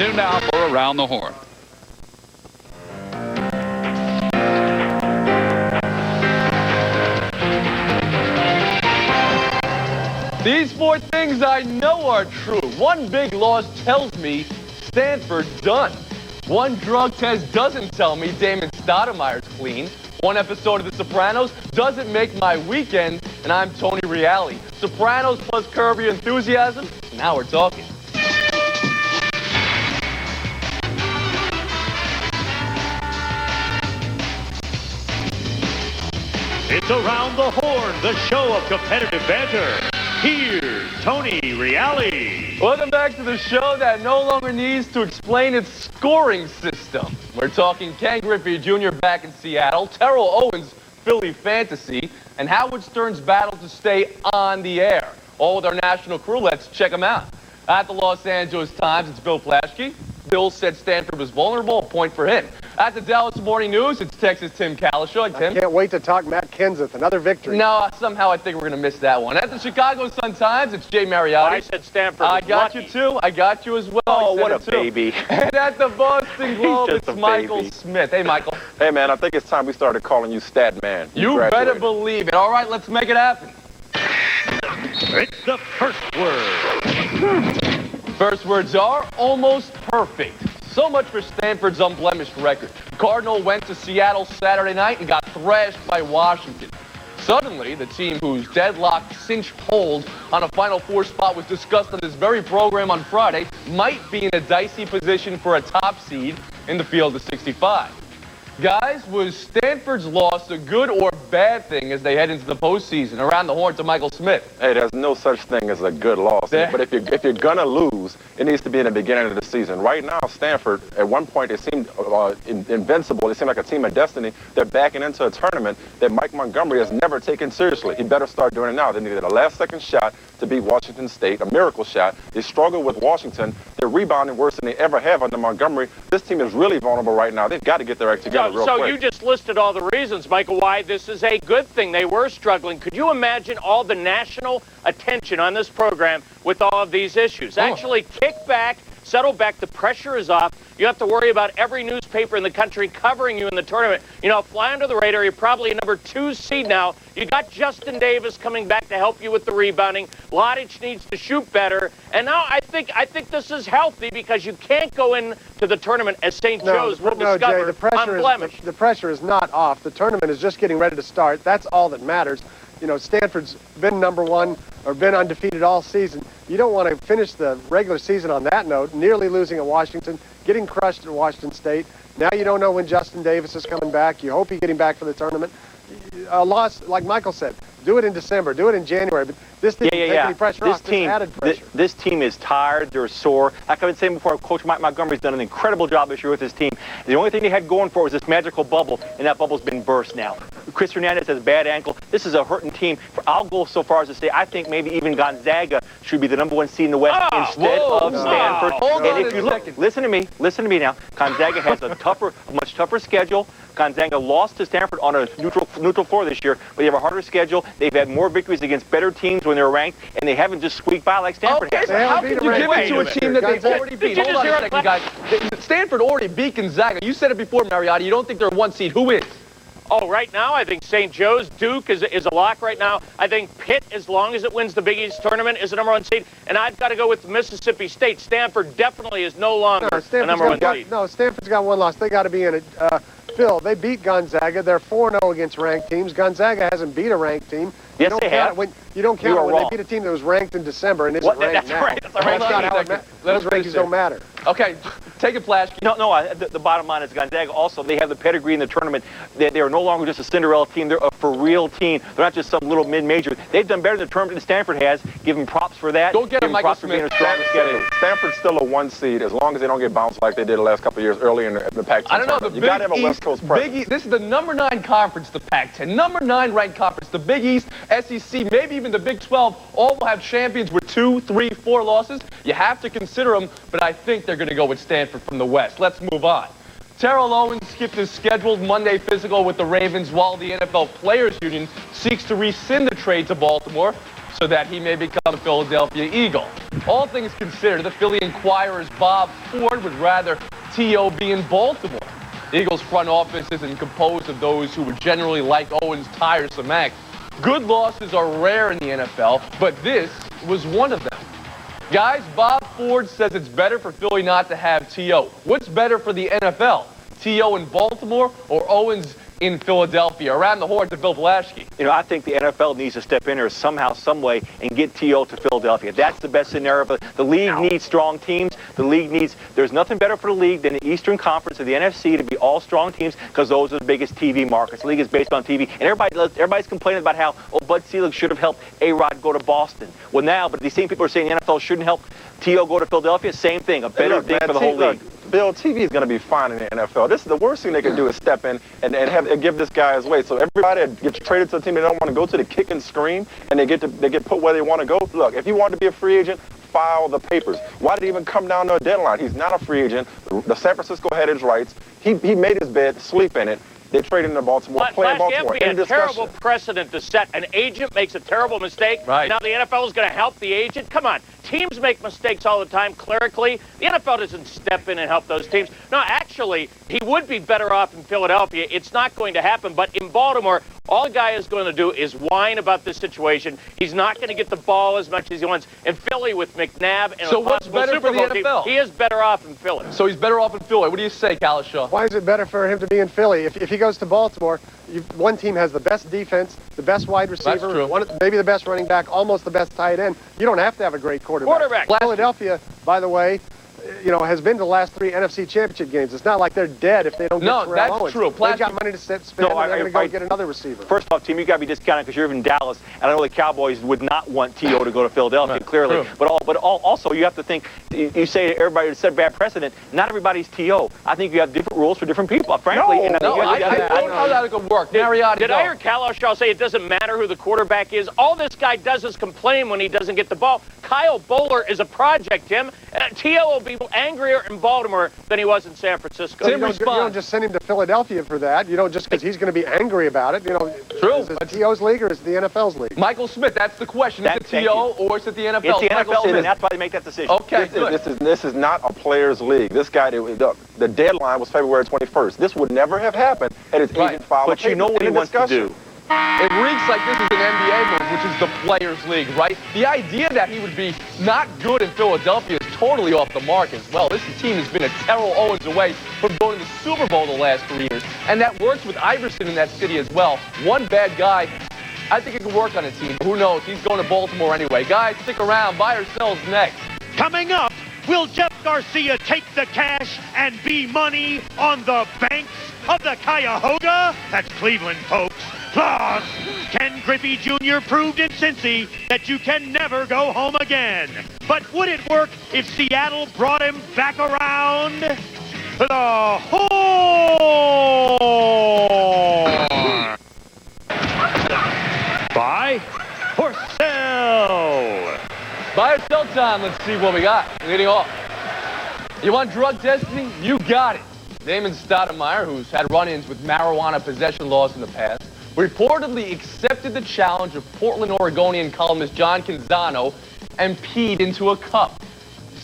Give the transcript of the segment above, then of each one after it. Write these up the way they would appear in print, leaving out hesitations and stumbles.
tuned now for Around the Horn. These four things I know are true. One big loss tells me Stanford done. One drug test doesn't tell me Damon Stoudemire's clean. One episode of The Sopranos doesn't make my weekend, and I'm Tony Reale. Sopranos plus Curb Your Enthusiasm, now we're talking. It's Around the Horn, the show of competitive banter. Here's Tony Reale. Welcome back to the show that no longer needs to explain its scoring system. We're talking Ken Griffey Jr. back in Seattle, Terrell Owens' Philly fantasy, and Howard Stern's battle to stay on the air. All with our national crew. Let's check them out. At the Los Angeles Times, it's Bill Plaschke. Bill said Stanford was vulnerable, a point for him. At the Dallas Morning News, it's Texas Tim Kalishoy. Tim? I can't wait to talk Matt Kenseth, another victory. No, somehow I think we're going to miss that one. At the Chicago Sun-Times, it's Jay Mariotti. I said Stanford. I got you too. I got you as well. Oh, what a baby. And at the Boston Globe, it's Michael baby. Smith. Hey, Michael. Hey, man, I think it's time we started calling you Stat Man. You better believe it. All right, let's make it happen. It's the first word. First words are almost perfect. So much for Stanford's unblemished record. Cardinal went to Seattle Saturday night and got thrashed by Washington. Suddenly, the team whose deadlocked cinch hold on a Final Four spot was discussed on this very program on Friday might be in a dicey position for a top seed in the field of 65. Guys, was Stanford's loss a good or bad thing as they head into the postseason? Around the Horn to Michael Smith. Hey, there's no such thing as a good loss. Yeah. But if you're going to lose, it needs to be in the beginning of the season. Right now, Stanford, at one point, it seemed invincible. It seemed like a team of destiny. They're backing into a tournament that Mike Montgomery has never taken seriously. He better start doing it now. They needed a last-second shot to beat Washington State, a miracle shot. They struggled with Washington. They're rebounding worse than they ever have under Montgomery. This team is really vulnerable right now. They've got to get their act together real quick. So you just listed all the reasons, Michael, why this is a good thing. They were struggling. Could you imagine all the national attention on this program with all of these issues? Actually, kick back, settle back. The pressure is off. You have to worry about every newspaper in the country covering you in the tournament. You know, fly under the radar. You're probably a number 2 seed now. You got Justin Davis coming back to help you with the rebounding. Lodic needs to shoot better. And now I think this is healthy because you can't go into the tournament as St. Joe's will discover unblemished. The pressure is not off. The tournament is just getting ready to start. That's all that matters. You know, Stanford's been number 1 or been undefeated all season. You don't want to finish the regular season on that note, nearly losing at Washington, getting crushed at Washington State. Now you don't know when Justin Davis is coming back. You hope you get him back for the tournament. A loss, like Michael said, do it in December, do it in January, but this didn't take any pressure off. This added pressure. This team is tired, they're sore. Like I've been saying before, Coach Mike Montgomery's done an incredible job this year with his team. The only thing they had going for it was this magical bubble, and that bubble's been burst now. Chris Hernandez has a bad ankle. This is a hurting team. I'll go so far as to say I think maybe even Gonzaga should be the number 1 seed in the West instead of Stanford. And if you look, listen to me now. Gonzaga has a much tougher schedule. Gonzaga lost to Stanford on a neutral floor this year, but they have a harder schedule. They've had more victories against better teams when they're ranked, and they haven't just squeaked by like Stanford has. So how can you give it to a team that they've already beat? Hold on a second, guys. Stanford already beat Gonzaga. You said it before, Mariotti. You don't think they're a 1 seed. Who is? Oh, right now, I think St. Joe's, Duke is a lock right now. I think Pitt, as long as it wins the Big East tournament, is the number 1 seed. And I've got to go with Mississippi State. Stanford definitely is no longer the number 1 seed. No, Stanford's got 1 loss. They got to be in it. Phil, they beat Gonzaga. They're 4-0 against ranked teams. Gonzaga hasn't beat a ranked team. Yes, they have. You don't count when they beat a team that was ranked in December and isn't ranked now. That's right. Those rankings don't matter. Okay, take it, Plaschke. No, the bottom line is Gonzaga also, they have the pedigree in the tournament. They are no longer just a Cinderella team. They're a for real team. They're not just some little mid-major. They've done better in the tournament than Stanford has. Give them props for that. Go get him, Michael Smith. Stanford's still a 1 seed as long as they don't get bounced like they did the last couple of years early in the Pac-10 I don't know. tournament. You got to have a West Coast presence. This is the number 9 conference, the Pac-10. Number 9 ranked conference. The Big East, SEC, maybe even the Big 12, all will have champions with 2, 3, 4 losses. You have to consider them, but I think they're going to go with Stanford from the West. Let's move on. Terrell Owens skipped his scheduled Monday physical with the Ravens while the NFL Players Union seeks to rescind the trade to Baltimore. so that he may become a Philadelphia Eagle. All things considered, the Philly Inquirer's Bob Ford would rather T.O. be in Baltimore. The Eagles' front office isn't composed of those who would generally like Owens' tiresome act. Good losses are rare in the NFL, but this was one of them. Guys, Bob Ford says it's better for Philly not to have T.O. What's better for the NFL? T.O. in Baltimore or Owens in Philadelphia? Around the horn to Bill Blaschke. You know, I think the NFL needs to step in there somehow, some way, and get T.O. to Philadelphia. That's the best scenario. The league needs strong teams. The league needs, there's nothing better for the league than the Eastern Conference of the NFC to be all strong teams, because those are the biggest TV markets. The league is based on TV. And everybody's complaining about how, oh, Bud Selig should have helped A-Rod go to Boston. Well, now, but these same people are saying the NFL shouldn't help T.O. go to Philadelphia. Same thing, a better thing for the whole league. Bill, TV is going to be fine in the NFL. This is the worst thing they can do is step in and give this guy his way. So everybody that gets traded to a team they don't want to go to, they kick and scream, and they get put where they want to go. Look, if he wanted to be a free agent, file the papers. Why did he even come down to a deadline? He's not a free agent. The San Francisco had his rights. He made his bed, sleep in it. They traded him to Baltimore, play in Baltimore. It would be a terrible precedent to set. An agent makes a terrible mistake. Right. Now the NFL is going to help the agent. Come on. Teams make mistakes all the time, clerically. The NFL doesn't step in and help those teams. No, actually, he would be better off in Philadelphia. It's not going to happen. But in Baltimore, all the guy is going to do is whine about this situation. He's not going to get the ball as much as he wants. In Philly with McNabb and so what's better Super Bowl for the NFL? Team, he is better off in Philly. So he's better off in Philly. What do you say, Kalishaw? Why is it better for him to be in Philly? If he goes to Baltimore, one team has the best defense, the best wide receiver, maybe the best running back, almost the best tight end. You don't have to have a great quarterback. Philadelphia, by the way, has been to the last 3 NFC Championship games. It's not like they're dead if they don't get Terrell Owens. That's true. They've got money to spend, and they're going to go get another receiver. First off, team, you got to be discounted because you're in Dallas, and I know the Cowboys would not want T.O. to go to Philadelphia, clearly. True. But also, you have to think, you say everybody set bad precedent. Not everybody's T.O. I think you have different rules for different people, frankly. I don't know how that could work. Did I hear Kalishaw say it doesn't matter who the quarterback is? All this guy does is complain when he doesn't get the ball. Kyle Bowler is a project, Tim. T.O. will be angrier in Baltimore than he was in San Francisco. You don't just send him to Philadelphia for that. You don't just because he's going to be angry about it. True. Is it T.O.'s league or is it the NFL's league? Michael Smith, that's the question. Is it T.O. or is it the NFL? It's the NFL, and that's why they make that decision. Okay, this is not a players' league. This guy, the deadline was February 21st. This would never have happened had his agent filed But you know what he wants to do. It reeks like this is an NBA move, which is the Players' League, right? The idea that he would be not good in Philadelphia is totally off the mark as well. This team has been a Terrell Owens away from going to the Super Bowl the last 3 years, and that works with Iverson in that city as well. One bad guy, I think it could work on a team. Who knows? He's going to Baltimore anyway. Guys, stick around. Buy or sells next. Coming up, will Jeff Garcia take the cash and be money on the banks of the Cuyahoga? That's Cleveland, folks. Plus, Ken Griffey Jr. proved in Cincy that you can never go home again. But would it work if Seattle brought him back around? The Horn! Buy or sell? Buy or sell time. Let's see what we got. Leading off. You want drug testing? You got it. Damon Stoudemire, who's had run-ins with marijuana possession laws in the past, reportedly accepted the challenge of Portland, Oregonian columnist John Canzano and peed into a cup.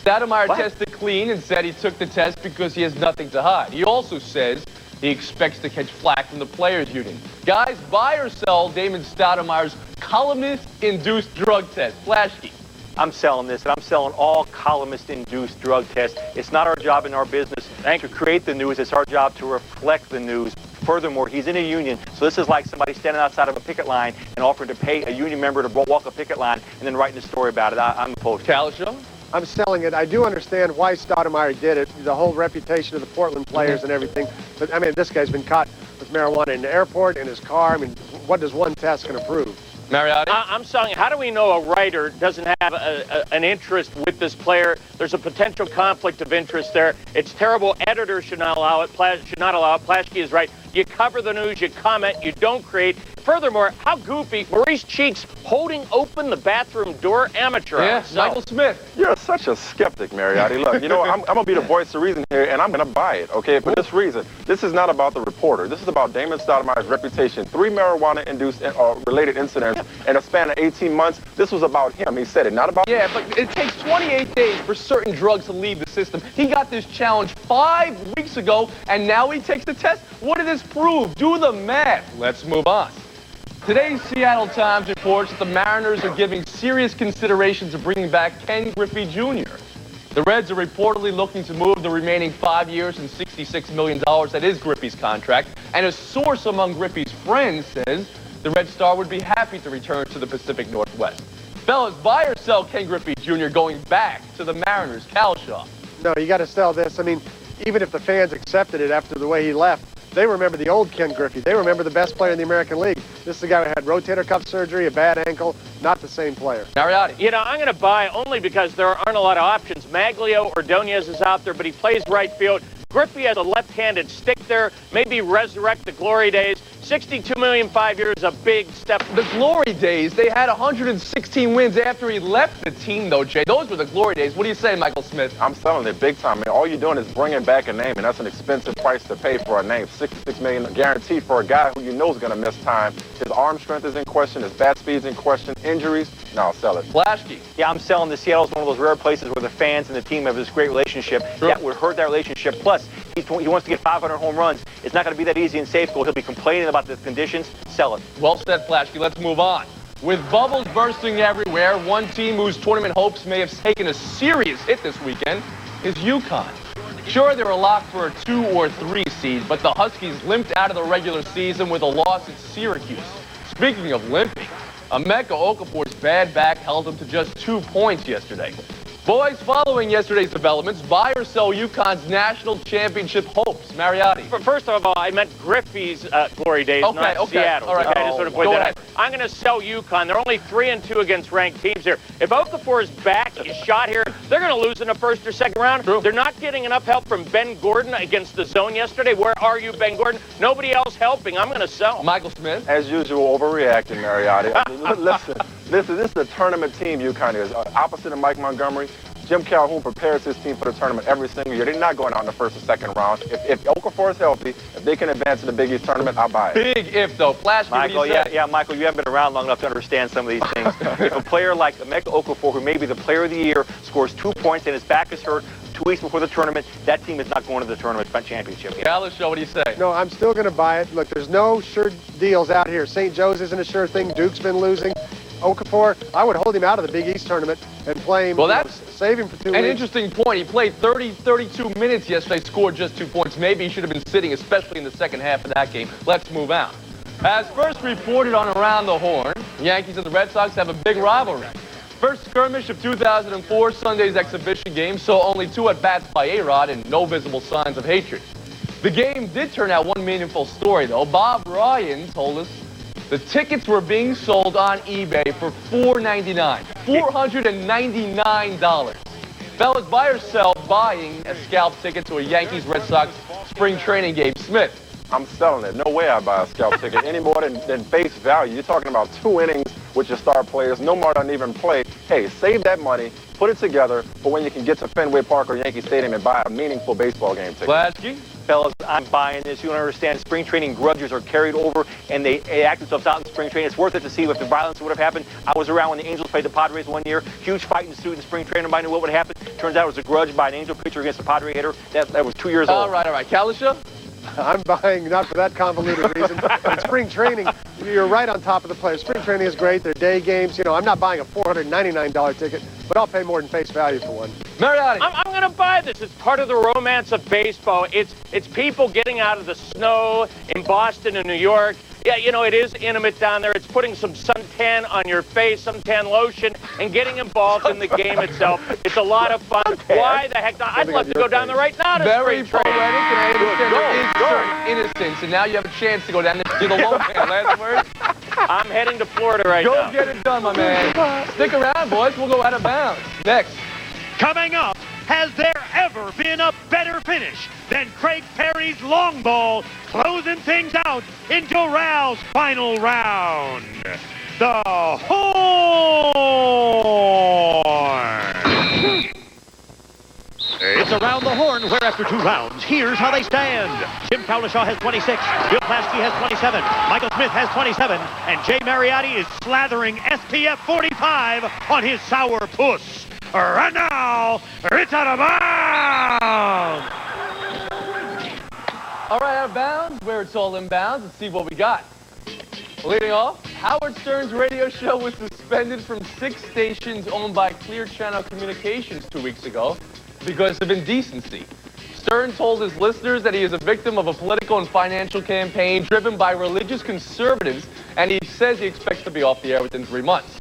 Stoudemire tested clean and said he took the test because he has nothing to hide. He also says he expects to catch flack from the players' union. Guys, buy or sell Damon Stoudemire's columnist-induced drug test. Blaschke. I'm selling this, and I'm selling all columnist-induced drug tests. It's not our job in our business to create the news. It's our job to reflect the news. Furthermore, he's in a union, so this is like somebody standing outside of a picket line and offering to pay a union member to walk a picket line and then writing a story about it. I'm opposed. Kalishaw? I'm selling it. I do understand why Stoudemire did it, the whole reputation of the Portland players and everything. But, I mean, this guy's been caught with marijuana in the airport, in his car. I mean, what does one test going to prove? Mariotti? I'm selling. How do we know a writer doesn't have an interest with this player? There's a potential conflict of interest there. It's terrible. Editors should not allow it. Should not allow it. Plaschke is right. You cover the news, you comment, you don't create. Furthermore, how goofy. Maurice Cheeks holding open the bathroom door. Amateur. Yeah, Michael Smith. You're such a skeptic, Mariotti. Look, I'm going to be the voice of reason here, and I'm going to buy it, okay, for this reason. This is not about the reporter. This is about Damon Stoudemire's reputation. 3 marijuana-induced related incidents in a span of 18 months. This was about him. He said it, not about... Yeah, but it takes 28 days for certain drugs to leave the system. He got this challenge 5 weeks ago, and now he takes the test? What did this prove? Do the math. Let's move on. Today's Seattle Times reports that the Mariners are giving serious consideration to bringing back Ken Griffey Jr. The Reds are reportedly looking to move the remaining 5 years and $66 million that is Griffey's contract, and a source among Griffey's friends says the Red Star would be happy to return to the Pacific Northwest. Fellas, buy or sell Ken Griffey Jr. going back to the Mariners? Calshaw. No, you got to sell this. I mean, even if the fans accepted it after the way he left, they remember the old Ken Griffey. They remember the best player in the American League. This is the guy who had rotator cuff surgery, a bad ankle, not the same player. Mariotti. You know, I'm going to buy only because there aren't a lot of options. Maglio Ordonez is out there, but he plays right field. Griffey has a left-handed stick there, maybe resurrect the glory days. $62 million 5 years is a big step. The glory days, they had 116 wins after he left the team, though, Jay. Those were the glory days. What do you say, Michael Smith? I'm selling it big time, man. All you're doing is bringing back a name, and that's an expensive price to pay for a name. $66 million guaranteed for a guy who you know is going to miss time. His arm strength is in question. His bat speed's in question. Injuries, no, sell it. Flashkey. Yeah, I'm selling this. Seattle's one of those rare places where the fans and the team have this great relationship. Sure. That would hurt that relationship. Plus, he wants to get 500 home runs. It's not going to be that easy in Safeco. He'll be complaining about the conditions. Sell it. Well said, Flashkey. Let's move on. With bubbles bursting everywhere, one team whose tournament hopes may have taken a serious hit this weekend is UConn. Sure, they were locked for a 2 or 3 seed, but the Huskies limped out of the regular season with a loss at Syracuse. Speaking of limping, Emeka Okafor's bad back held him to just 2 points yesterday. Boys, following yesterday's developments, buy or sell UConn's national championship hopes? Mariotti. First of all, I meant Griffey's glory days, not Seattle. All right. Okay, I just want to point Go that ahead. out. I'm going to sell UConn. They're only 3-2 against ranked teams here. If Okafor's back is shot here, they're going to lose in the first or second round. True. They're not getting enough help from Ben Gordon against the zone yesterday. Where are you, Ben Gordon? Nobody else helping. I'm going to sell. Michael Smith. As usual, overreacting, Mariotti. Listen, this is the tournament team UConn is. Opposite of Mike Montgomery, Jim Calhoun prepares his team for the tournament every single year. They're not going out in the first or second round. If Okafor is healthy, if they can advance to the Big East tournament, I'll buy it. Big if, though. Flashkey, Michael, what do you say? yeah, Michael, you haven't been around long enough to understand some of these things. If a player like Emeka Okafor, who may be the player of the year, scores 2 points and his back is hurt 2 weeks before the tournament, that team is not going to the tournament championship. Calshaw, what do you say? No, I'm still going to buy it. Look, there's no sure deals out here. St. Joe's isn't a sure thing. Duke's been losing. Okafor, I would hold him out of the Big East tournament and play him, save him for 2 weeks. An interesting point. He played 32 minutes yesterday, scored just 2 points. Maybe he should have been sitting, especially in the second half of that game. Let's move on. As first reported on Around the Horn, Yankees and the Red Sox have a big rivalry. First skirmish of 2004, Sunday's exhibition game, saw only 2 at-bats by A-Rod and no visible signs of hatred. The game did turn out one meaningful story, though. Bob Ryan told us the tickets were being sold on eBay for $4.99. $499. Fellas, buy or sell buying a scalp ticket to a Yankees-Red Sox spring training game? Smith. I'm selling it. No way I buy a scalp ticket any more than face value. You're talking about 2 innings with your star players, no more than even play. Hey, save that money, put it together for when you can get to Fenway Park or Yankee Stadium and buy a meaningful baseball game ticket. Flashkey. Fellas, I'm buying this. You don't understand. Spring training grudges are carried over, and they act themselves out in spring training. It's worth it to see if the violence would have happened. I was around when the Angels played the Padres one year. Huge fight ensued in spring training. Nobody knew what would happen. Turns out it was a grudge by an Angel pitcher against a Padre hitter. That was 2 years old. All right. Calshaw. I'm buying, not for that convoluted reason. In spring training, you're right on top of the players. Spring training is great. They're day games. You know, I'm not buying a $499 ticket, but I'll pay more than face value for one. Mariotti. I'm going to buy this. It's part of the romance of baseball. It's people getting out of the snow in Boston and New York. Yeah, you know, it is intimate down there. It's putting some suntan on your face, suntan lotion, and getting involved in the game itself. It's a lot of fun. Why the heck not? I'd love to go down there right now to Very spring poetic, training. and I understand there is certain innocence, and now you have a chance to go down there to the low man. Last word? I'm heading to Florida right now. Go get it done, my man. Stick around, boys. We'll go out of bounds. Next. Coming up, has there ever been a better finish than Craig Perry's long ball closing things out in Terrell's final round? The Horn. It's It's around the horn, where after 2 rounds, here's how they stand. Jim Cowlishaw has 26, Bill Plaschke has 27, Michael Smith has 27, and Jay Mariotti is slathering STF 45 on his sour puss. Right now, it's out of bounds! All right, out of bounds, where it's all inbounds. Let's see what we got. Leading off, Howard Stern's radio show was suspended from 6 stations owned by Clear Channel Communications 2 weeks ago because of indecency. Stern told his listeners that he is a victim of a political and financial campaign driven by religious conservatives, and he says he expects to be off the air within 3 months.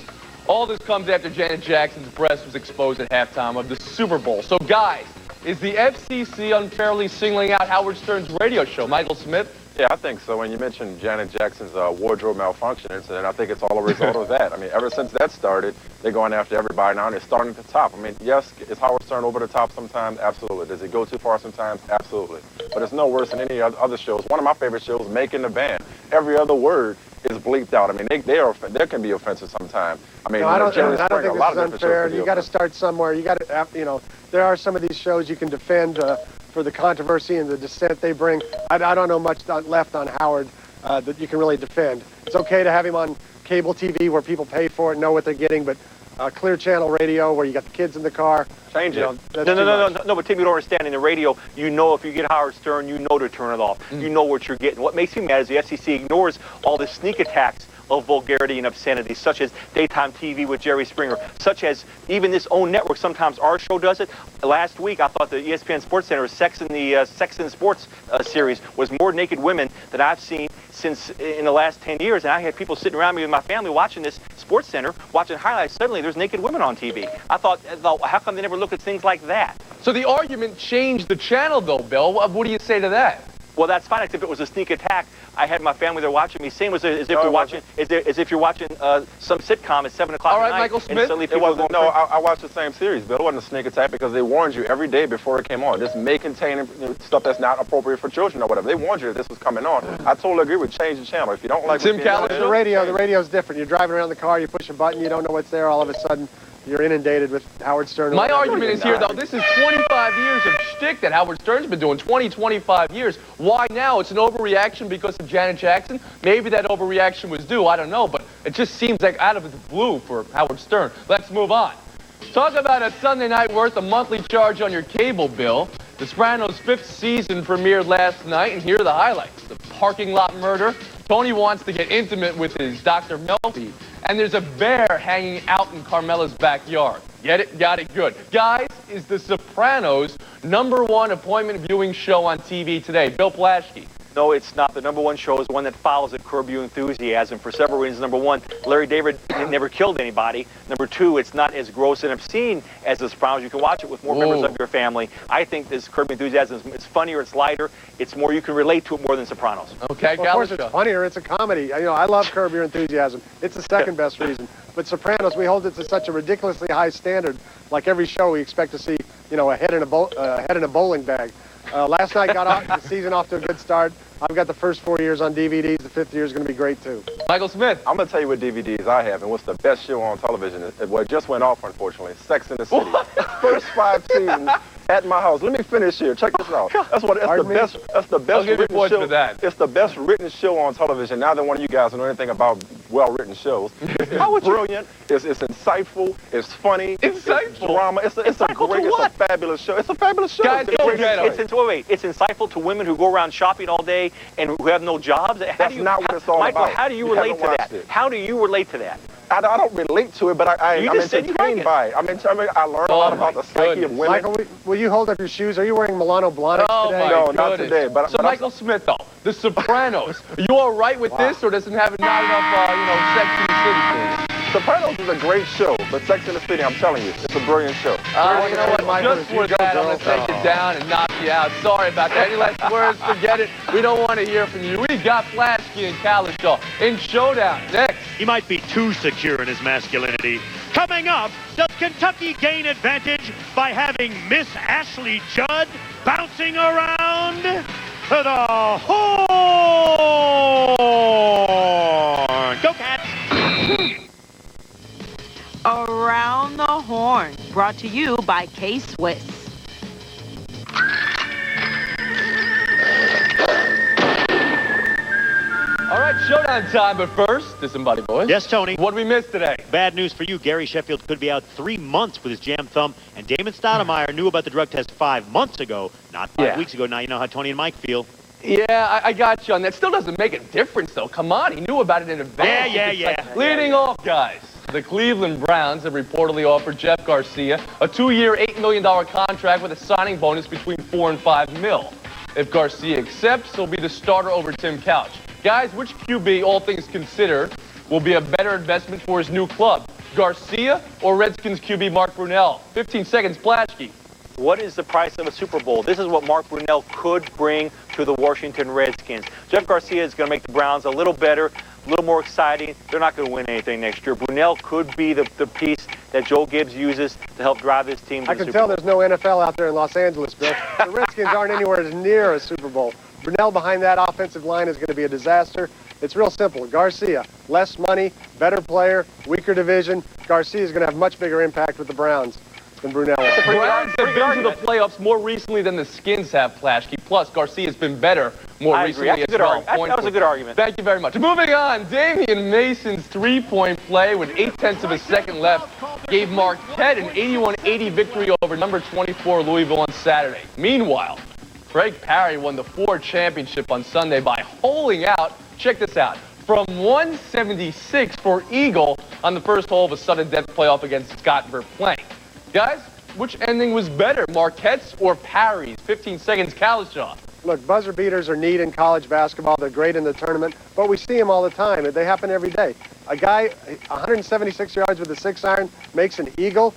All this comes after Janet Jackson's breast was exposed at halftime of the Super Bowl. So, guys, is the FCC unfairly singling out Howard Stern's radio show? Michael Smith? Yeah, I think so. When you mentioned Janet Jackson's wardrobe malfunction incident, I think it's all a result of that. I mean, ever since that started, they're going after everybody now, and they're starting at the top. I mean, yes, is Howard Stern over the top sometimes? Absolutely. Does he go too far sometimes? Absolutely. But it's no worse than any other shows. One of my favorite shows, Making the Band. Every other word is bleeped out. I mean, they can be offensive sometimes. I mean, no, I don't think a lot this of is unfair. You got to offensive. start somewhere. You got to, you know, there are some of these shows you can defend for the controversy and the dissent they bring. I don't know much left on Howard that you can really defend. It's okay to have him on cable TV where people pay for it, know what they're getting, but Clear Channel radio where you got the kids in the car. Change it. No, but Tim, you don't understand. In the radio, you know if you get Howard Stern, you know to turn it off. You know what you're getting. What makes me mad is the FCC ignores all the sneak attacks of vulgarity and obscenity, such as daytime TV with Jerry Springer, such as even this own network. Sometimes our show does it. Last week, I thought the ESPN Sports Center Sex and Sports series was more naked women than I've seen since in the last 10 years. And I had people sitting around me with my family watching this Sports Center, watching highlights. Suddenly, there's naked women on TV. I thought, how come they never look at things like that? So the argument changed the channel, though, Bill. What do you say to that? Well, that's fine, except it was a sneak attack. I had my family there watching me. Same as if you're watching, as if you're watching some sitcom at 7 o'clock All right, at night. Michael Smith. It wasn't. No, I watched the same series, Bill. It wasn't a sneak attack because they warned you every day before it came on. This may contain stuff that's not appropriate for children or whatever. They warned you that this was coming on. I totally agree with change the channel. If you don't like Tim Callis, the radio's different. You're driving around the car, you push a button, you don't know what's there. All of a sudden, you're inundated with Howard Stern. My argument is here, though, this is 25 years of shtick that Howard Stern's been doing, 25 years. Why now? It's an overreaction because of Janet Jackson? Maybe that overreaction was due, I don't know, but it just seems like out of the blue for Howard Stern. Let's move on. Talk about a Sunday night worth a monthly charge on your cable bill. The Sopranos' 5th season premiered last night, and here are the highlights. The parking lot murder. Tony wants to get intimate with his Dr. Melfi. And there's a bear hanging out in Carmela's backyard. Get it? Got it? Good. Guys, is The Sopranos #1 appointment viewing show on TV today? Bill Plaschke. No, it's not. The #1 show is one that follows a Curb Your Enthusiasm for several reasons. Number one, Larry David never killed anybody. Number two, it's not as gross and obscene as The Sopranos. You can watch it with more members of your family. I think this Curb Your Enthusiasm is funnier, it's lighter, it's more, you can relate to it more than Sopranos. Okay, well, of course it's funnier, it's a comedy. You know, I love Curb Your Enthusiasm. It's the second best reason. But Sopranos, we hold it to such a ridiculously high standard. Like every show, we expect to see, you know, a head in a bowling bag. Last night got the season off to a good start. I've got the first 4 years on DVDs. The 5th year is going to be great, too. Michael Smith. I'm going to tell you what DVDs I have and what's the best show on television. Well, it just went off, unfortunately. Sex and the City. First 5 seasons at my house. Let me finish here. Check this out. That's the best written show. For that. It's the best written show on television. Now that one of you guys know anything about well-written shows. It's brilliant. It's insightful. It's funny. Insightful. It's drama. It's a fabulous show. It's a fabulous show. Guys, it's insightful to women who go around shopping all day and who have no jobs. That's not what it's all Michael, about. how do you relate to that? How do you relate to that? I don't relate to it, but I'm entertained by it. I learn a lot about the psyche of women. Michael, will you hold up your shoes? Are you wearing Milano Blahniks today? No, not today. But Michael Smith, though, The Sopranos. Are you all right with this, or does it have not enough, Sex and the City for you? Sopranos is a great show, but Sex and the City, I'm telling you, it's a brilliant show. You know what? Just for that, I'm going to take it down and knock you out. Sorry about that. Any last words? Forget it. We don't want to hear from you. We got Plaschke and Cowlishaw in Showdown next. He might be too secure in his masculinity. Coming up, does Kentucky gain advantage by having Miss Ashley Judd bouncing around the horn? Go Cats! Around the Horn, brought to you by K-Swiss. Showdown time, but first, Disembodied Boys. Yes, Tony. What did we miss today? Bad news for you. Gary Sheffield could be out 3 months with his jam thumb, and Damon Stoudemire knew about the drug test 5 months ago, not 5 weeks ago. Now you know how Tony and Mike feel. Yeah, I got you on that. Still doesn't make a difference, though. Come on, he knew about it in advance. Leading off, guys. The Cleveland Browns have reportedly offered Jeff Garcia a 2-year, $8 million contract with a signing bonus between $4 and $5 mil. If Garcia accepts, he'll be the starter over Tim Couch. Guys, which QB, all things considered, will be a better investment for his new club? Garcia or Redskins QB Mark Brunell? 15 seconds, Plashke. What is the price of a Super Bowl? This is what Mark Brunell could bring to the Washington Redskins. Jeff Garcia is going to make the Browns a little better, a little more exciting. They're not going to win anything next year. Brunell could be the piece that Joe Gibbs uses to help drive this team to the Super Bowl. I can tell there's no NFL out there in Los Angeles, Bill. The Redskins aren't anywhere near a Super Bowl. Brunell behind that offensive line is going to be a disaster. It's real simple. Garcia, less money, better player, weaker division. Garcia is going to have much bigger impact with the Browns than Brunell. The Browns have been to the playoffs more recently than the Skins have, Plashke. Plus, Garcia's been better more recently as well. That was a good argument. Thank you very much. Moving on, Damian Mason's three-point play with 0.8 of a second left gave Marquette an 81-80 victory over number 24 Louisville on Saturday. Meanwhile, Craig Parry won the Ford Championship on Sunday by holing out, check this out, from 176 for Eagle on the first hole of a sudden death playoff against Scott Verplank. Guys, which ending was better, Marquette's or Parry's? 15 seconds, Kalishaw. Look, buzzer beaters are neat in college basketball. They're great in the tournament, but we see them all the time. They happen every day. A guy, 176 yards with a 6-iron, makes an eagle.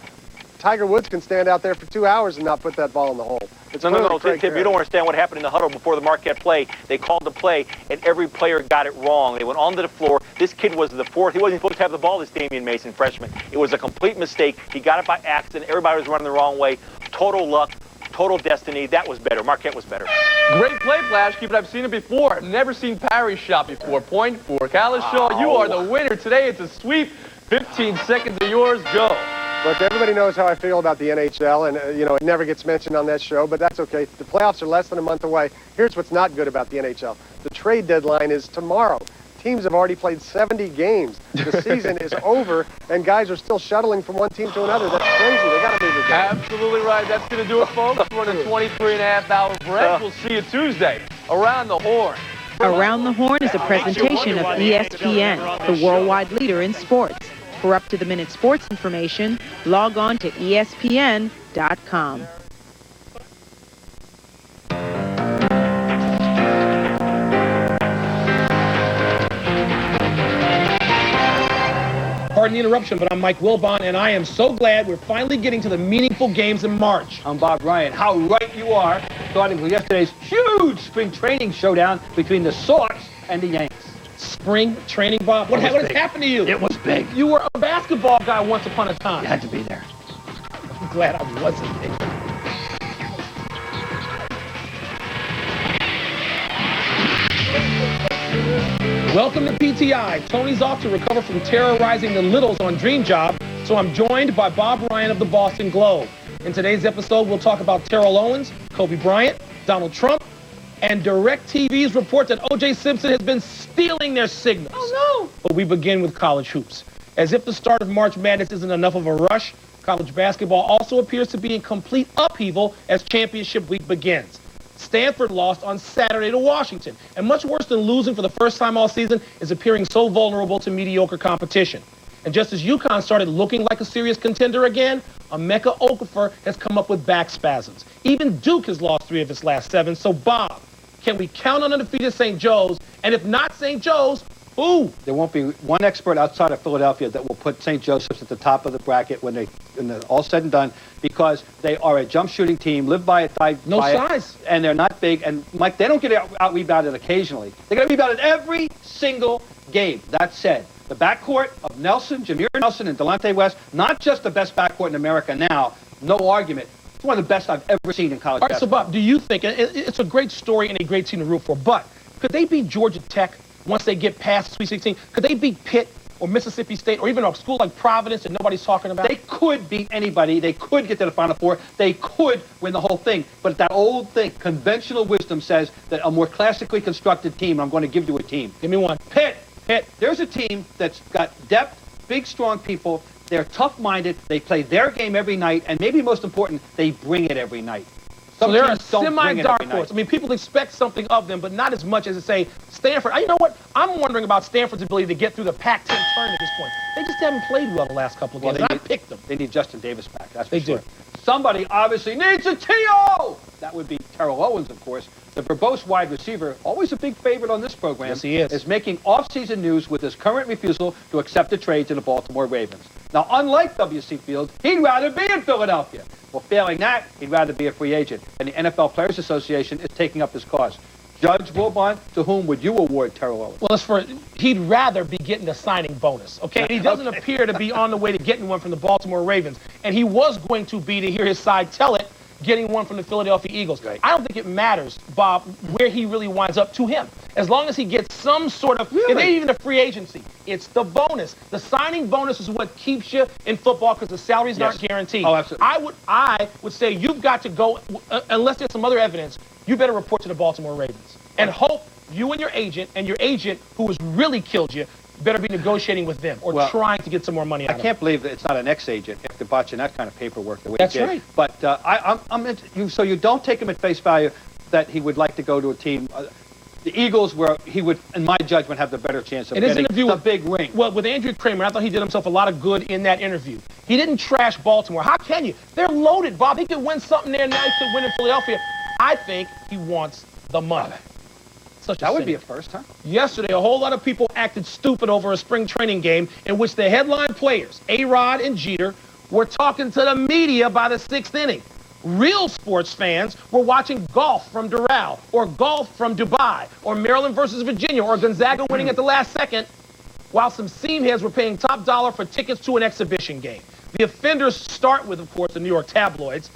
Tiger Woods can stand out there for 2 hours and not put that ball in the hole. No, Tim, you don't understand what happened in the huddle before the Marquette play. They called the play, and every player got it wrong. They went onto the floor. This kid was the fourth. He wasn't supposed to have the ball, this Damian Mason freshman. It was a complete mistake. He got it by accident. Everybody was running the wrong way. Total luck, total destiny. That was better. Marquette was better. Great play, Plashke, but I've seen it before. I've never seen Parry shot before. Point for Kalishaw. You are the winner today. It's a sweep. 15 seconds are yours. Go. Look, everybody knows how I feel about the NHL, and, you know, it never gets mentioned on that show, but that's okay. The playoffs are less than a month away. Here's what's not good about the NHL. The trade deadline is tomorrow. Teams have already played 70 games. The season is over, and guys are still shuttling from one team to another. That's crazy. They got to move it down. Absolutely right. That's going to do it, folks. We're on a 23.5-hour break. We'll see you Tuesday. Around the Horn. Around the Horn is a presentation of ESPN, the worldwide leader in sports. For up-to-the-minute sports information, log on to ESPN.com. Pardon the interruption, but I'm Mike Wilbon, and I am so glad we're finally getting to the meaningful games in March. I'm Bob Bryant. How right you are, starting with yesterday's huge spring training showdown between the Sox and the Yankees. Spring training, Bob? What has happened to you? It was big. You were a basketball guy once upon a time. You had to be there. I'm glad I wasn't there. Welcome to PTI. Tony's off to recover from terrorizing the littles on Dream Job, so I'm joined by Bob Ryan of the Boston Globe. In today's episode, we'll talk about Terrell Owens, Kobe Bryant, Donald Trump, and DirecTV's report that O.J. Simpson has been stealing their signals. Oh, no! But we begin with college hoops. As if the start of March Madness isn't enough of a rush, college basketball also appears to be in complete upheaval as championship week begins. Stanford lost on Saturday to Washington, and much worse than losing for the first time all season is appearing so vulnerable to mediocre competition. And just as UConn started looking like a serious contender again, Emeka Okafor has come up with back spasms. Even Duke has lost 3 of its last 7, so Bob, can we count on undefeated St. Joe's? And if not St. Joe's, who? There won't be one expert outside of Philadelphia that will put St. Joseph's at the top of the bracket when they're all said and done, because they are a jump shooting team, live by it, die no by size. It, and they're not big. And Mike, they don't get out-rebounded occasionally. They get rebounded every single game. That said, the backcourt of Nelson, Jameer Nelson, and Delonte West, not just the best backcourt in America now, no argument. It's one of the best I've ever seen in college basketball. So Bob, do you think, it's a great story and a great team to root for, but could they beat Georgia Tech once they get past the Sweet 16? Could they beat Pitt or Mississippi State, or even a school like Providence that nobody's talking about? They could beat anybody. They could get to the Final Four. They could win the whole thing. But that old thing, conventional wisdom says that a more classically constructed team, I'm going to give you a team. Give me one. Pitt. There's a team that's got depth, big, strong people. They're tough-minded. They play their game every night. And maybe most important, they bring it every night. So they're a semi-dark horse. I mean, people expect something of them, but not as much as to say Stanford. You know what? I'm wondering about Stanford's ability to get through the Pac-10 tournament at this point. They just haven't played well the last couple of games. I picked them. They need Justin Davis back. That's for they sure. do. Somebody obviously needs a TO. That would be Terrell Owens, of course. The verbose wide receiver, always a big favorite on this program, yes, he is making off-season news with his current refusal to accept a trade to the Baltimore Ravens. Now, unlike W.C. Fields, he'd rather be in Philadelphia. Well, failing that, he'd rather be a free agent. And the NFL Players Association is taking up his cause. Judge Wilbon, to whom would you award Terrell Owens? Well, he'd rather be getting a signing bonus, okay? He doesn't appear to be on the way to getting one from the Baltimore Ravens. And he was going to be, to hear his side tell it, getting one from the Philadelphia Eagles. Right. I don't think it matters, Bob, where he really winds up to him. As long as he gets some sort of, it ain't even a free agency. It's the bonus. The signing bonus is what keeps you in football because the salaries aren't guaranteed. Oh, absolutely. I would say you've got to go, unless there's some other evidence, you better report to the Baltimore Ravens and hope you and your agent who has really killed you, better be negotiating with them or trying to get some more money out of them. I can't believe that it's not an ex-agent if they're botching that kind of paperwork the way That's he did. right. But so you don't take him at face value that he would like to go to a team. The Eagles, where he would, in my judgment, have the better chance of getting the big ring. Well, with Andrew Kramer, I thought he did himself a lot of good in that interview. He didn't trash Baltimore. How can you? They're loaded, Bob. He could win something there now. He could win in Philadelphia. I think he wants the money. That would be a first, huh? Yesterday, a whole lot of people acted stupid over a spring training game in which the headline players, A-Rod and Jeter, were talking to the media by the 6th inning. Real sports fans were watching golf from Doral, or golf from Dubai, or Maryland versus Virginia, or Gonzaga winning at the last second, while some seam heads were paying top dollar for tickets to an exhibition game. The offenders start with, of course, the New York tabloids.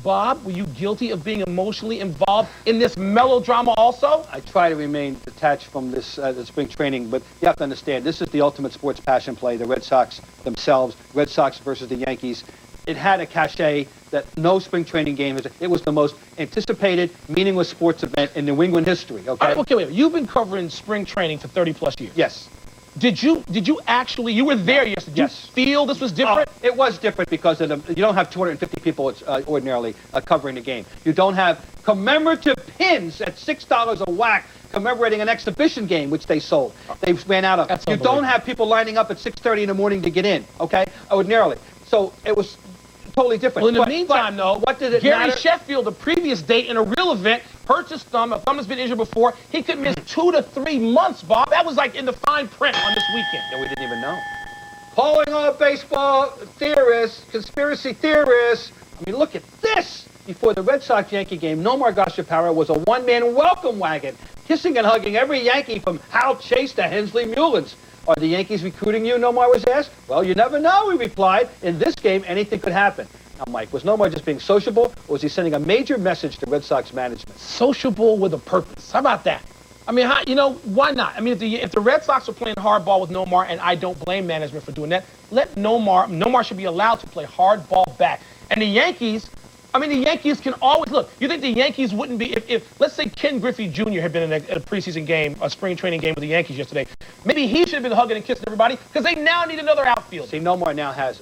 Bob, were you guilty of being emotionally involved in this melodrama also? I try to remain detached from this the spring training, but you have to understand, this is the ultimate sports passion play. The Red Sox themselves, Red Sox versus the Yankees. It had a cachet that no spring training game is. It was the most anticipated, meaningless sports event in New England history, okay? Okay, wait. You've been covering spring training for 30-plus years. Yes. Did you actually, you were there yesterday, did you feel this was different? It was different because of you don't have 250 people ordinarily covering the game. You don't have commemorative pins at $6 a whack commemorating an exhibition game, which they sold. They ran out of. You don't have people lining up at 6:30 in the morning to get in, okay, ordinarily. So it was totally different. Well, in the meantime, though, what did it Gary matter? Sheffield, the previous date in a real event, hurt his thumb. A thumb has been injured before. He could miss 2 to 3 months, Bob. That was like in the fine print on this weekend. And we didn't even know. Calling all baseball theorists, conspiracy theorists. I mean, look at this. Before the Red Sox-Yankee game, Nomar Garciaparra was a one-man welcome wagon, kissing and hugging every Yankee from Hal Chase to Hensley Mullins. Are the Yankees recruiting you, Nomar was asked. Well, you never know, he replied. In this game, anything could happen. Now, Mike, was Nomar just being sociable, or was he sending a major message to Red Sox management? Sociable with a purpose. How about that? I mean, why not? I mean, if the Red Sox are playing hardball with Nomar, and I don't blame management for doing that, let Nomar should be allowed to play hardball back. And the Yankees, I mean, the Yankees can always, look, you think the Yankees wouldn't be, if let's say Ken Griffey Jr. had been in a preseason game, a spring training game with the Yankees yesterday, maybe he should have been hugging and kissing everybody because they now need another outfield. See, Nomar now has,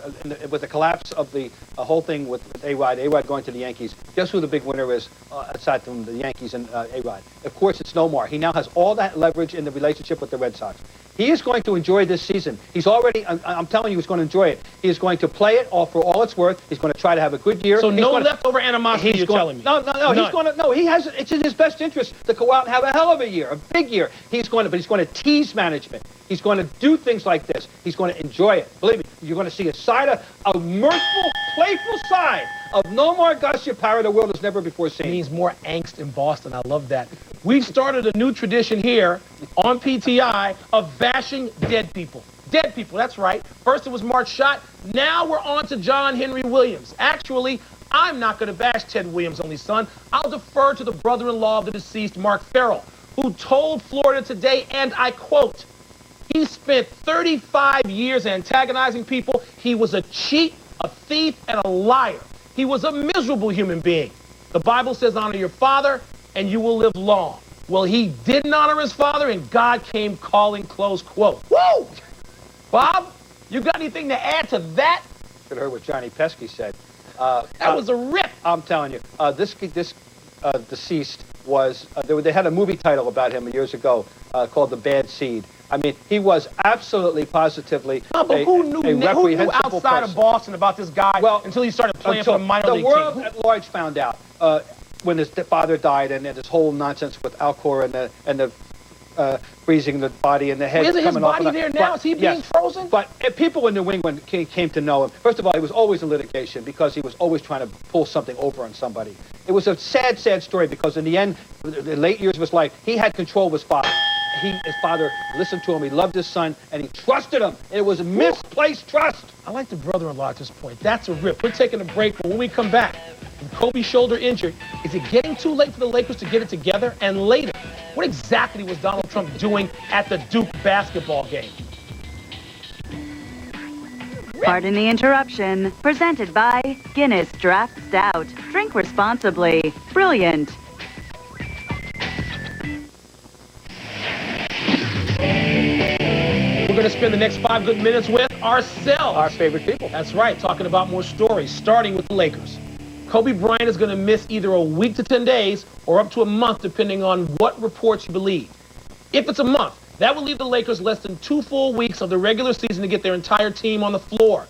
with the collapse of the whole thing with A-Rod going to the Yankees, guess who the big winner is aside from the Yankees and A-Rod? Of course, it's Nomar. He now has all that leverage in the relationship with the Red Sox. He is going to enjoy this season. He's already, I'm telling you, he's going to enjoy it. He is going to play it all for all it's worth. He's going to try to have a good year. So no leftover animosity, you're telling me? No. He's going to, he has, it's in his best interest to go out and have a hell of a year, a big year. But he's going to tease management. He's going to do things like this. He's going to enjoy it. Believe me, you're going to see a mirthful, playful side of Nomar Garciaparra the world has never before seen. It means more angst in Boston. I love that. We've started a new tradition here on PTI of bashing dead people. Dead people, that's right. First it was Mark Schott. Now we're on to John Henry Williams. Actually, I'm not going to bash Ted Williams' only son. I'll defer to the brother-in-law of the deceased, Mark Farrell, who told Florida Today, and I quote, he He spent 35 years antagonizing people. He was a cheat, a thief, and a liar. He was a miserable human being. The Bible says, honor your father, and you will live long. Well, he didn't honor his father, and God came calling, close quote. Woo! Bob, you got anything to add to that? You could have heard what Johnny Pesky said. That was a rip. I'm telling you, this deceased was, they had a movie title about him years ago called The Bad Seed. I mean, he was absolutely, positively who knew outside of Boston about this guy until he started playing for the minor league team? The world at large found out when his father died, and this whole nonsense with Alcor and the freezing the body and the head coming off. Isn't his body there now? Is he being frozen? But people in New England came to know him. First of all, he was always in litigation because he was always trying to pull something over on somebody. It was a sad, sad story because in the end, the late years of his life, he had control of his father. His father listened to him, he loved his son, and he trusted him. It was a misplaced trust. I like the brother-in-law at this point. That's a rip. We're taking a break, but when we come back, with Kobe's shoulder injured, is it getting too late for the Lakers to get it together? And later, what exactly was Donald Trump doing at the Duke basketball game? Pardon the interruption. Presented by Guinness Draft Stout. Drink responsibly. Brilliant. We're going to spend the next 5 good minutes with ourselves. Our favorite people. That's right, talking about more stories, starting with the Lakers. Kobe Bryant is going to miss either a week to 10 days or up to a month, depending on what reports you believe. If it's a month, that will leave the Lakers less than 2 full weeks of the regular season to get their entire team on the floor.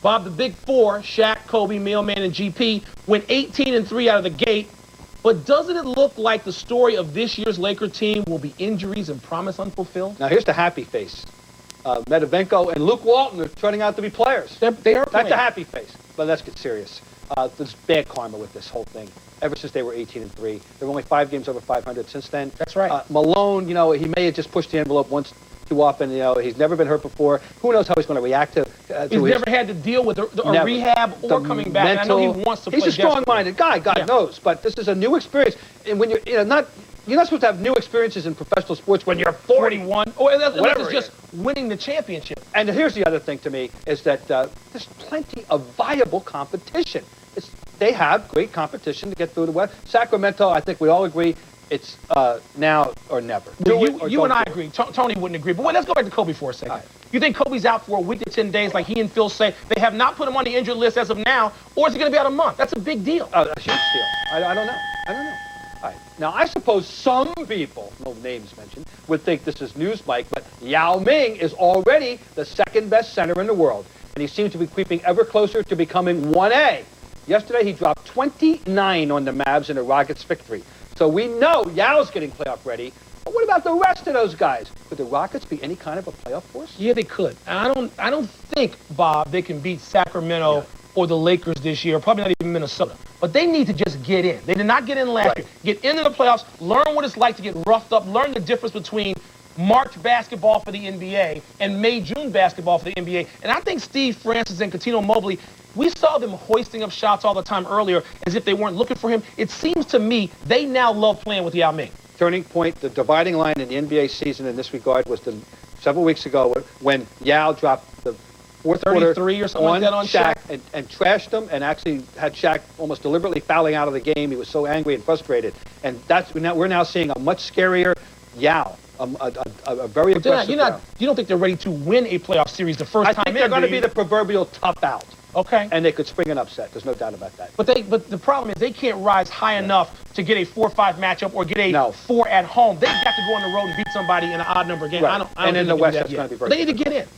Bob, the Big Four, Shaq, Kobe, Mailman, and GP, went 18-3 out of the gate. But doesn't it look like the story of this year's Laker team will be injuries and promise unfulfilled? Now, here's the happy face. Medivenko and Luke Walton are turning out to be players. They are playing. That's a happy face. But let's get serious. There's bad karma with this whole thing. Ever since they were 18-3, there were only 5 games over 500 since then. That's right. Malone, he may have just pushed the envelope once too often. He's never been hurt before. Who knows how he's going to react to he's never had to deal with a rehab or coming back. Mental, I know he wants to play. He's a strong-minded guy, God knows. But this is a new experience. And when you're not supposed to have new experiences in professional sports when you're 41. Or that's just winning the championship. And here's the other thing to me is that there's plenty of viable competition. They have great competition to get through the West. Sacramento, I think we all agree, it's now or never. You and I agree. Tony wouldn't agree. But let's go back to Kobe for a second. Right. You think Kobe's out for a week to 10 days like he and Phil say? They have not put him on the injured list as of now, or is he going to be out a month? That's a big deal. Oh, a huge deal. I don't know. All right. Now, I suppose some people, no names mentioned, would think this is news, Mike, but Yao Ming is already the second best center in the world, and he seems to be creeping ever closer to becoming 1A. Yesterday, he dropped 29 on the Mavs in a Rockets victory. So we know Yao's getting playoff ready. But what about the rest of those guys? Could the Rockets be any kind of a playoff force? Yeah, they could. I don't think, Bob, they can beat Sacramento or the Lakers this year, probably not even Minnesota. But they need to just get in. They did not get in last year. Get into the playoffs, learn what it's like to get roughed up, learn the difference between March basketball for the NBA and May-June basketball for the NBA. And I think Steve Francis and Cuttino Mobley, we saw them hoisting up shots all the time earlier as if they weren't looking for him. It seems to me they now love playing with Yao Ming. Turning point, the dividing line in the NBA season in this regard was several weeks ago when Yao dropped the fourth quarter 33 or something like that on Shaq. And trashed him and actually had Shaq almost deliberately fouling out of the game. He was so angry and frustrated. And we're now seeing a much scarier Yao. A very aggressive Yao. You don't think they're ready to win a playoff series the first time in? I think they're going to be the proverbial tough out. Okay. And they could spring an upset. There's no doubt about that. But the problem is they can't rise high enough to get a 4-5 matchup or get a 4 at home. They've got to go on the road and beat somebody in an odd number game. Right. I don't in the West, that's going to be very They need to get in.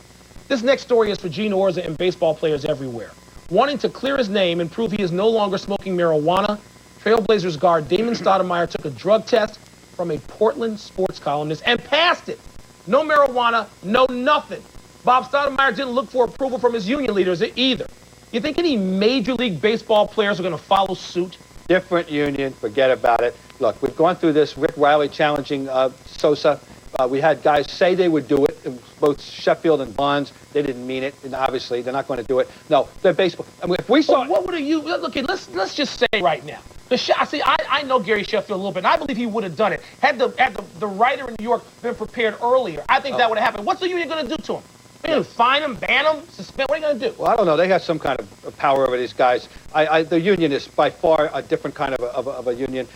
This next story is for Gene Orza and baseball players everywhere. Wanting to clear his name and prove he is no longer smoking marijuana, Trailblazers guard Damon Stoudemire took a drug test from a Portland sports columnist and passed it. No marijuana, no nothing. Bob Stoudemire didn't look for approval from his union leaders either. You think any Major League Baseball players are going to follow suit? Different union, forget about it. Look, we've gone through this. Rick Riley challenging Sosa. We had guys say they would do it, both Sheffield and Bonds. They didn't mean it, and obviously they're not going to do it. No, they're baseball. I mean, if we saw... What would you... Look, let's just say right now. See, I know Gary Sheffield a little bit, and I believe he would have done it. Had the writer in New York been prepared earlier, I think that would have happened. What's the union going to do to him? Are you going to fine him, ban him, suspend? What are you going to do? Well, I don't know. They have some kind of power over these guys. The union is by far a different kind of a union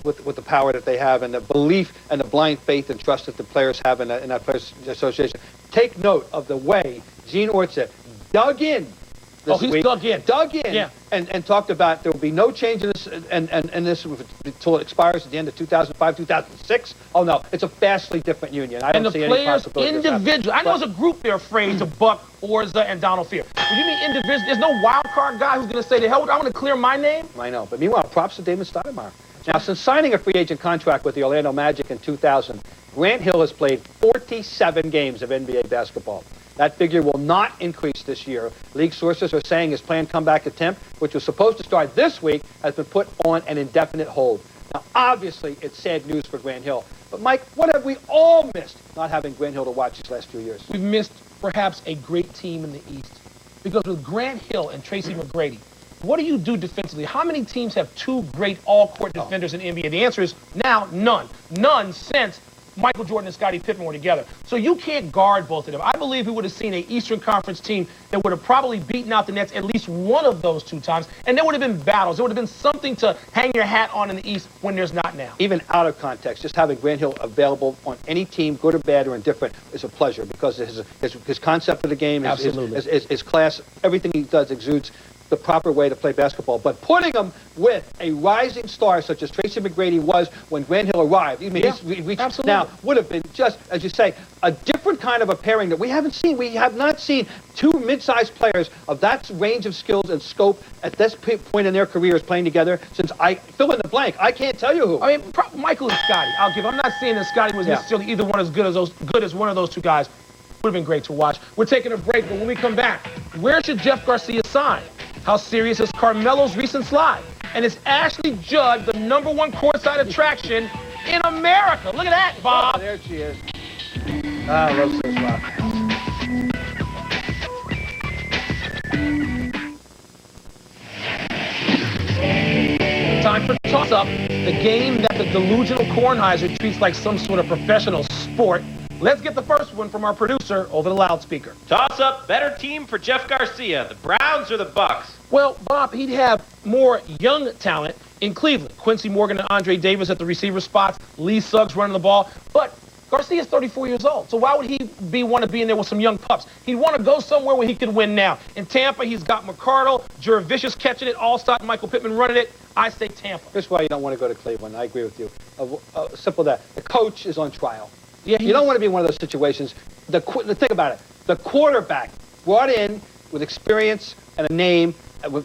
with the power that they have and the belief and the blind faith and trust that the players have in that Players Association. Take note of the way Gene Ortze dug in this week. Dug in yeah. and talked about there will be no change in this and this until it expires at the end of 2005, 2006. Oh no, it's a vastly different union. I don't see any possibility. And the players individually. I know as a group they're afraid to buck Orza and Donald Fear. But you mean individual? There's no wild card guy who's going to say, "The hell, I'm going to clear my name." I know, but meanwhile, props to Damon Stoudemire. Now, since signing a free agent contract with the Orlando Magic in 2000, Grant Hill has played 47 games of NBA basketball. That figure will not increase this year. League sources are saying his planned comeback attempt, which was supposed to start this week, has been put on an indefinite hold. Now, obviously, it's sad news for Grant Hill. But, Mike, what have we all missed not having Grant Hill to watch these last few years? We've missed perhaps a great team in the East. Because with Grant Hill and Tracy McGrady, what do you do defensively? How many teams have two great all-court defenders in the NBA? The answer is now none. None since Michael Jordan and Scottie Pippen were together. So you can't guard both of them. I believe we would have seen an Eastern Conference team that would have probably beaten out the Nets at least one of those two times, and there would have been battles. There would have been something to hang your hat on in the East when there's not now. Even out of context, just having Grant Hill available on any team, good or bad or indifferent, is a pleasure because his concept of the game, his class, everything he does exudes the proper way to play basketball. But putting him with a rising star such as Tracy McGrady was when Grant Hill arrived, I mean, he's reached now, would have been just, as you say, a different kind of a pairing that we haven't seen. We have not seen two mid-sized players of that range of skills and scope at this point in their careers playing together since I fill in the blank. I can't tell you who. I mean, Michael and Scottie. I'm not saying that Scottie was necessarily either one as good as one of those two guys. Would have been great to watch. We're taking a break, but when we come back, where should Jeff Garcia sign? How serious is Carmelo's recent slide? And is Ashley Judd the #1 courtside attraction in America? Look at that, Bob. Oh, there she is. I love this rock. Time for toss-up, the game that the delusional Kornheiser treats like some sort of professional sport. Let's get the first one from our producer over the loudspeaker. Toss-up, better team for Jeff Garcia, the Browns or the Bucks? Well, Bob, he'd have more young talent in Cleveland. Quincy Morgan and Andre Davis at the receiver spots, Lee Suggs running the ball. But Garcia's 34 years old, so why would he want to be in there with some young pups? He'd want to go somewhere where he could win now. In Tampa, he's got McCardle, Jurevicius catching it, Allstott and Michael Pittman running it. I say Tampa. Here's why you don't want to go to Cleveland. I agree with you. Simple that. The coach is on trial. Yeah, you don't want to be in one of those situations. Think about it. The quarterback brought in with experience and a name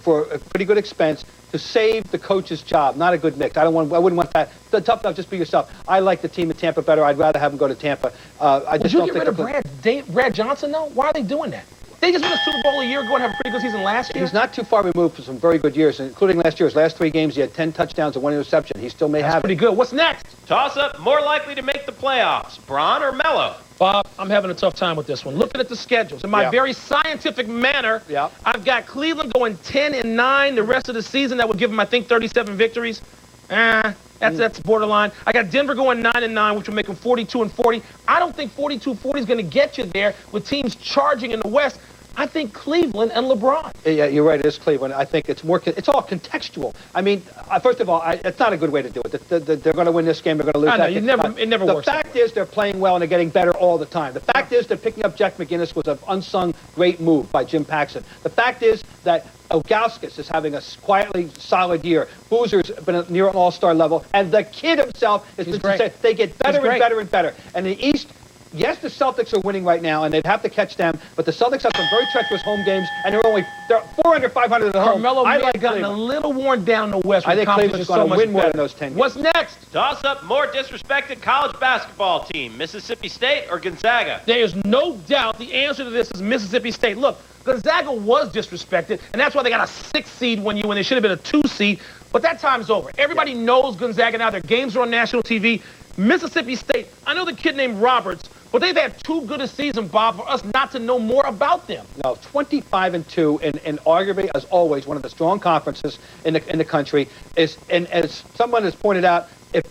for a pretty good expense to save the coach's job. Not a good mix. I wouldn't want that. Tough enough, just be yourself. I like the team in Tampa better. I'd rather have them go to Tampa. I just don't think. Would you get rid of Brad Johnson though? Why are they doing that? They just won a Super Bowl a year ago and have a pretty good season last year. He's not too far removed from some very good years, including last year. His last 3 games, he had 10 touchdowns and 1 interception. He still may have it. That's pretty good. What's next? Toss-up, more likely to make the playoffs, Braun or Melo? Bob, I'm having a tough time with this one. Looking at the schedules, in my very scientific manner, I've got Cleveland going 10-9 the rest of the season. That would give them, I think, 37 victories. That's borderline. I got Denver going 9-9, which would make them 42-40. I don't think 42-40 is going to get you there with teams charging in the West. I think Cleveland and LeBron. Yeah, you're right. It is Cleveland. I think it's more. It's all contextual. I mean, first of all, it's not a good way to do it. They're going to win this game. They're going to lose that game. It never works. The fact is they're playing well and they're getting better all the time. The fact is that picking up Jack McGinnis was an unsung great move by Jim Paxson. The fact is that Ilgauskas is having a quietly solid year. Boozer's been near an all-star level, and the kid himself is they get better and better and better. And the East. Yes, the Celtics are winning right now, and they'd have to catch them. But the Celtics have some very treacherous home games, and they're 400, 500 at home. Carmelo may have gotten a little worn down in the West. I think Cleveland's going to win more than those 10 games. What's next? Toss up, more disrespected college basketball team, Mississippi State or Gonzaga? There is no doubt the answer to this is Mississippi State. Look, Gonzaga was disrespected, and that's why they got a 6 seed when they should have been a 2 seed. But that time's over. Everybody knows Gonzaga now. Their games are on national TV. Mississippi State, I know the kid named Roberts but they've had too good a season, Bob, for us not to know more about them. No, 25-2, and arguably, as always, one of the strong conferences in the country. And as someone has pointed out, if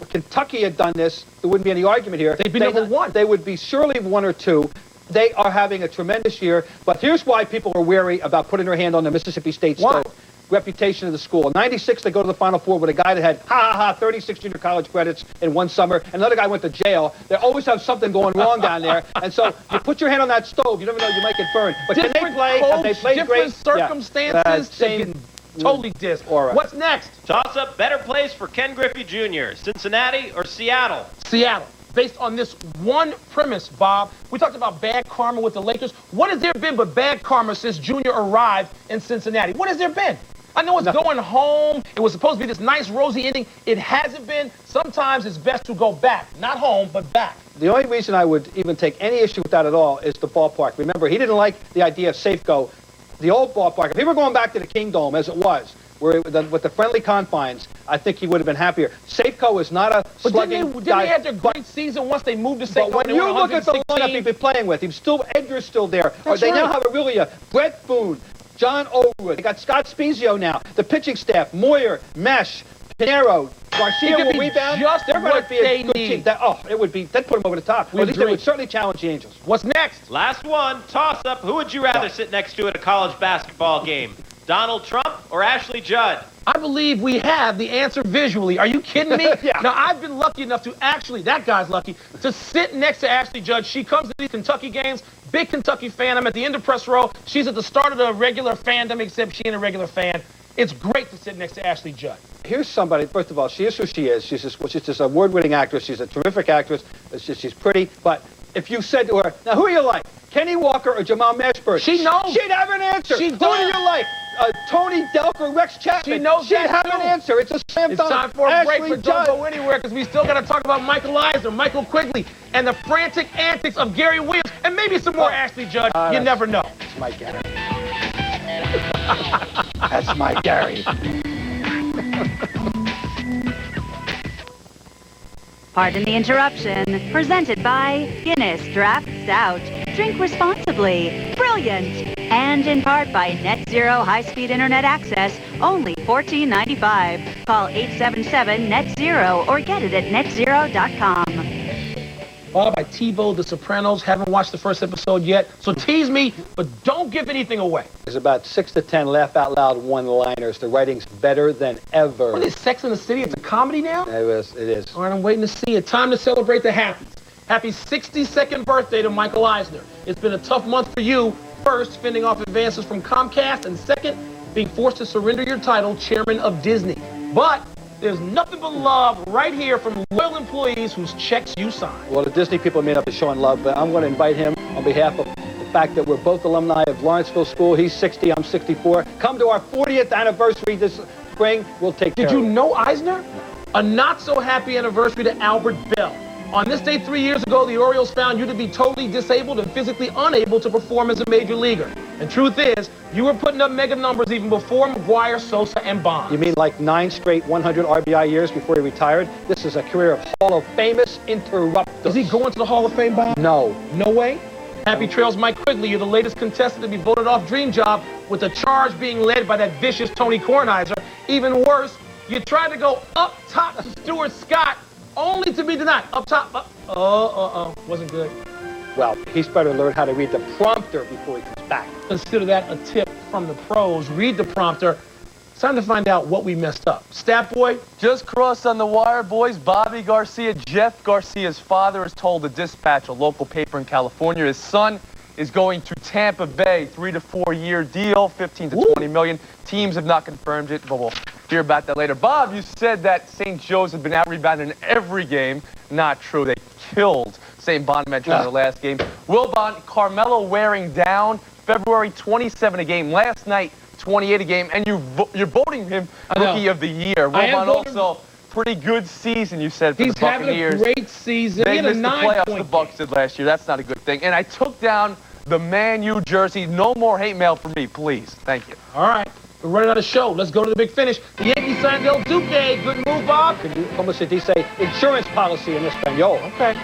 Kentucky had done this, there wouldn't be any argument here. They'd be number one. They would be surely 1 or 2. They are having a tremendous year, but here's why people are wary about putting their hand on the Mississippi State stove. Reputation of the school. In '96, they go to the Final Four with a guy that had 36 junior college credits in one summer, and another guy went to jail. They always have something going wrong down there, and so you put your hand on that stove, you never know, you might get burned. But different can they play? Coach, Have they played different great? Circumstances. Same. Totally dissed. All right. What's next? Toss up better place for Ken Griffey Jr., Cincinnati or Seattle? Seattle. Based on this one premise, Bob, we talked about bad karma with the Lakers. What has there been but bad karma since Junior arrived in Cincinnati? What has there been? I know it's going home. It was supposed to be this nice, rosy ending. It hasn't been. Sometimes it's best to go back. Not home, but back. The only reason I would even take any issue with that at all is the ballpark. Remember, he didn't like the idea of Safeco, the old ballpark. If he were going back to the Kingdome as it was, where with the friendly confines, I think he would have been happier. Safeco is not a slugging Didn't they have their great season once they moved to Safeco? But when you look at the lineup he's been playing with, Edgar's still there. They now have Aurelia, Brett Boone, John Overwood. They got Scott Spezio now. The pitching staff, Moyer, Mesh, Pinero, Garcia will rebound. They're going to be a good team. That'd put them over the top. At least they would certainly challenge the Angels. What's next? Last one, toss up. Who would you rather sit next to at a college basketball game? Donald Trump or Ashley Judd? I believe we have the answer visually. Are you kidding me? Yeah. Now, I've been lucky enough to actually, that guy's lucky, to sit next to Ashley Judd. She comes to these Kentucky games. Big Kentucky fan. I'm at the end of press row. She's at the start of the regular fandom, except she ain't a regular fan. It's great to sit next to Ashley Judd. Here's somebody, first of all, she is who she is. She's this award-winning actress. She's a terrific actress. She's pretty. But if you said to her, now who do you like, Kenny Walker or Jamal Mashburn? She knows. She'd have an answer. She Who do you like? Tony Delk or Rex Chapman? She knows She'd have an answer. It's a slam dunk. It's time for a break, Ashley but don't Judd. go anywhere because we still got to talk about Michael Eisner, Michael Quigley, and the frantic antics of Gary Williams, and maybe some more Ashley Judd. You never know. That's my Gary. That's my Gary. Pardon the interruption. Presented by Guinness Draft Stout. Drink responsibly. Brilliant. And in part by Net Zero high-speed internet access. Only $14.95. Call 877-NET-ZERO or get it at netzero.com. Bob, I TiVoed The Sopranos. Haven't watched the first episode yet, so tease me, but don't give anything away. There's about 6 to 10 laugh-out-loud one-liners. The writing's better than ever. What is Sex in the City? It's a comedy now? It is. All right, I'm waiting to see it. Time to celebrate the happies. Happy 62nd birthday to Michael Eisner. It's been a tough month for you. First, fending off advances from Comcast, and second, being forced to surrender your title, chairman of Disney. But there's nothing but love right here from loyal employees whose checks you sign. Well, the Disney people made up to showing love, but I'm going to invite him on behalf of the fact that we're both alumni of Lawrenceville School. He's 60, I'm 64. Come to our 40th anniversary this spring. We'll take care of it. Did you know Eisner? A not-so-happy anniversary to Albert Bell. On this day 3 years ago, the Orioles found you to be totally disabled and physically unable to perform as a major leaguer. And truth is, you were putting up mega numbers even before McGuire, Sosa, and Bonds. You mean like 9 straight 100 RBI years before he retired? This is a career of Hall of Famous interrupters. Is he going to the Hall of Fame, Bob? No. No way? Happy trails, Mike Quigley. You're the latest contestant to be voted off Dream Job, with the charge being led by that vicious Tony Kornheiser. Even worse, you tried to go up top to Stuart Scott, only to be denied. Up top, wasn't good. Well, he's better learn how to read the prompter before he comes back. Consider that a tip from the pros. Read the prompter. It's time to find out what we messed up. Stat Boy? Just crossed on the wire, boys. Bobby Garcia, Jeff Garcia's father, has told the Dispatch, a local paper in California, his son is going to Tampa Bay. 3 to 4 year deal, 15 to 20 million. Teams have not confirmed it, but we'll hear about that later. Bob, you said that St. Joe's had been out-rebounded in every game. Not true. They killed St. Bonaventure in their last game. Wilbon, Carmelo wearing down, February 27 a game. Last night, 28 a game, and you're voting him Rookie of the Year. Wilbon also, pretty good season, you said, for the Buccaneers. He's having a great season. They missed the playoffs, the Bucs did last year. That's not a good thing. And I took down the Man U jersey. No more hate mail for me, please. Thank you. All right. We're running out of show. Let's go to the big finish. The Yankees signed El Duque. Good move, Bob. Como se dice, insurance policy in Espanol. Okay.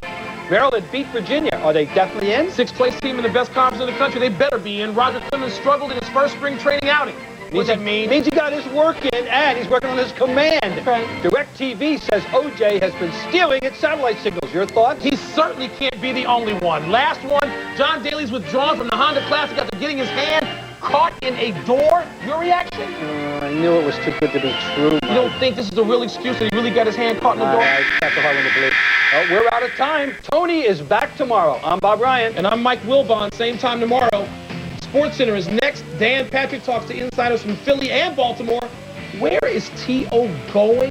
Maryland beat Virginia. Are they definitely in? Sixth place team in the best conference in the country. They better be in. Roger Clemens struggled in his first spring training outing. What does that mean? Means he got his work in, and he's working on his command. Right. DirecTV says OJ has been stealing its satellite signals. Your thoughts? He certainly can't be the only one. Last one, John Daly's withdrawn from the Honda Classic after getting his hand caught in a door. Your reaction? I knew it was too good to be true. You don't think this is a real excuse that he really got his hand caught in the door? That's a hard one to believe. Oh, we're out of time. Tony is back tomorrow. I'm Bob Ryan. And I'm Mike Wilbon. Same time tomorrow. Sports Center is next. Dan Patrick talks to insiders from Philly and Baltimore. Where is T.O. going?